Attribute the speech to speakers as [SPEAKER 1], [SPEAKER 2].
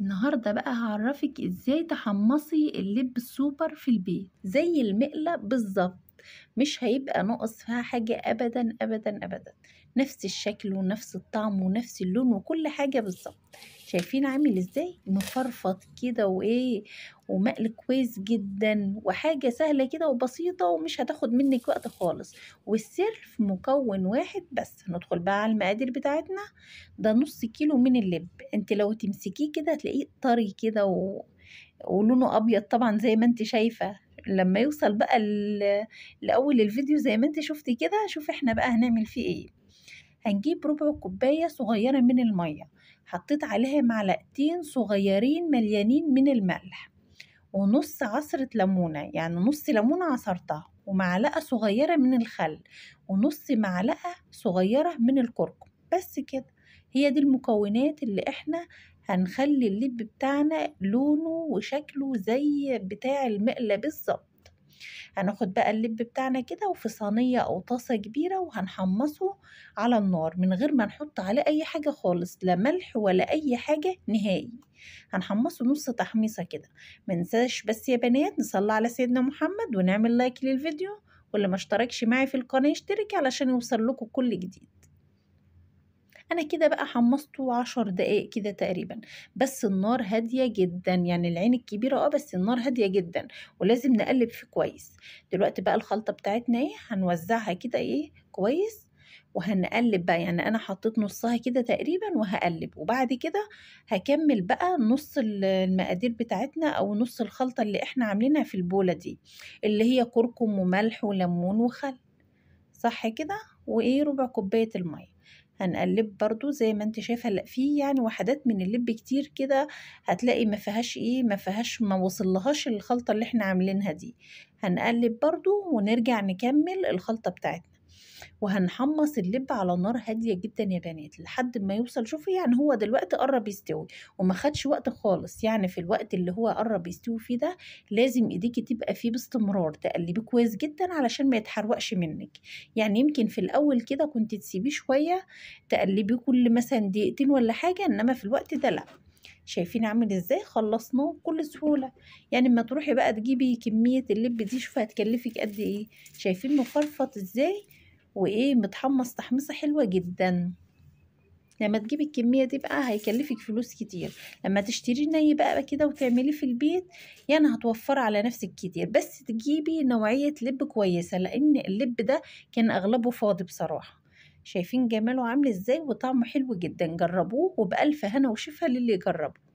[SPEAKER 1] النهاردة بقى هعرفك ازاي تحمصي اللب السوبر في البيت زي المقلة بالظبط. مش هيبقى ناقص فيها حاجة أبدا أبدا أبدا. نفس الشكل ونفس الطعم ونفس اللون وكل حاجة بالظبط. شايفين عامل ازاي مفرفط كده وايه، ومقل كويس جدا وحاجة سهلة كده وبسيطة ومش هتاخد منك وقت خالص. والسر في مكون واحد بس. هندخل بقى على المقادير بتاعتنا. ده نص كيلو من اللب. انت لو تمسكيه كده هتلاقيه طري كده ولونه ابيض طبعا زي ما انت شايفة. لما يوصل بقى لأول الفيديو زي ما انت شفتي كده، شوف احنا بقى هنعمل فيه ايه. هنجيب ربع كوباية صغيرة من المية، حطيت عليها معلقتين صغيرين مليانين من الملح، ونص عصرة ليمونة، يعني نص ليمونة عصرتها، ومعلقة صغيرة من الخل، ونص معلقة صغيرة من الكركم. بس كده. هي دي المكونات اللي احنا هنخلي اللب بتاعنا لونه وشكله زي بتاع المقلة بالظبط. هناخد بقى اللب بتاعنا كده وفي صينية أو طاسة كبيرة وهنحمصه على النار من غير ما نحط عليه أي حاجة خالص، لا ملح ولا أي حاجة نهائي. هنحمصه نص تحميصة كده. منساش بس يا بنات نصلي على سيدنا محمد ونعمل لايك للفيديو، واللي ما اشتركش معي في القناة يشترك علشان يوصل لكم كل جديد. انا كده بقى حمصته 10 دقايق كده تقريبا، بس النار هادية جدا، يعني العين الكبيرة بس النار هادية جدا، ولازم نقلب فيه كويس. دلوقتي بقى الخلطة بتاعتنا ايه، هنوزعها كده ايه كويس، وهنقلب بقى. يعني انا حطيت نصها كده تقريبا وهقلب، وبعد كده هكمل بقى نص المقادير بتاعتنا او نص الخلطة اللي احنا عاملينها في البولة دي، اللي هي كركم وملح وليمون وخل. صح كده. وايه ربع كوباية المية. هنقلب برضو زي ما انت شايفة. لا في يعني وحدات من اللب كتير كده هتلاقي ما وصلهاش الخلطة اللي احنا عاملينها دي. هنقلب برضو ونرجع نكمل الخلطة بتاعتنا. وهنحمص اللب على نار هادية جدا يا بنات لحد ما يوصل. شوفي يعني هو دلوقتي قرب يستوي وما خدش وقت خالص. يعني في الوقت اللي هو قرب يستوي فيه ده لازم ايديكي تبقى فيه باستمرار تقلبيه كويس جدا علشان ما يتحرقش منك. يعني يمكن في الاول كده كنت تسيبيه شوية تقلبيه كل مثلا دقيقتين ولا حاجة، انما في الوقت ده لا. شايفين عامل ازاي خلصناه بكل سهولة. يعني اما تروحي بقى تجيبي كمية اللب دي شوفي هتكلفك قد ايه. شايفين مفرفط ازاي وايه متحمص تحميصة حلوة جدا. لما تجيبي الكمية دي بقى هيكلفك فلوس كتير. لما تشتري ني بقى كده وتعمليه في البيت يعني هتوفر على نفسك كتير. بس تجيبي نوعية لب كويسة لان اللب ده كان اغلبه فاضي بصراحة. شايفين جماله عامل ازاي وطعمه حلو جدا. جربوه وبألف هنا وشفا للي يجربه.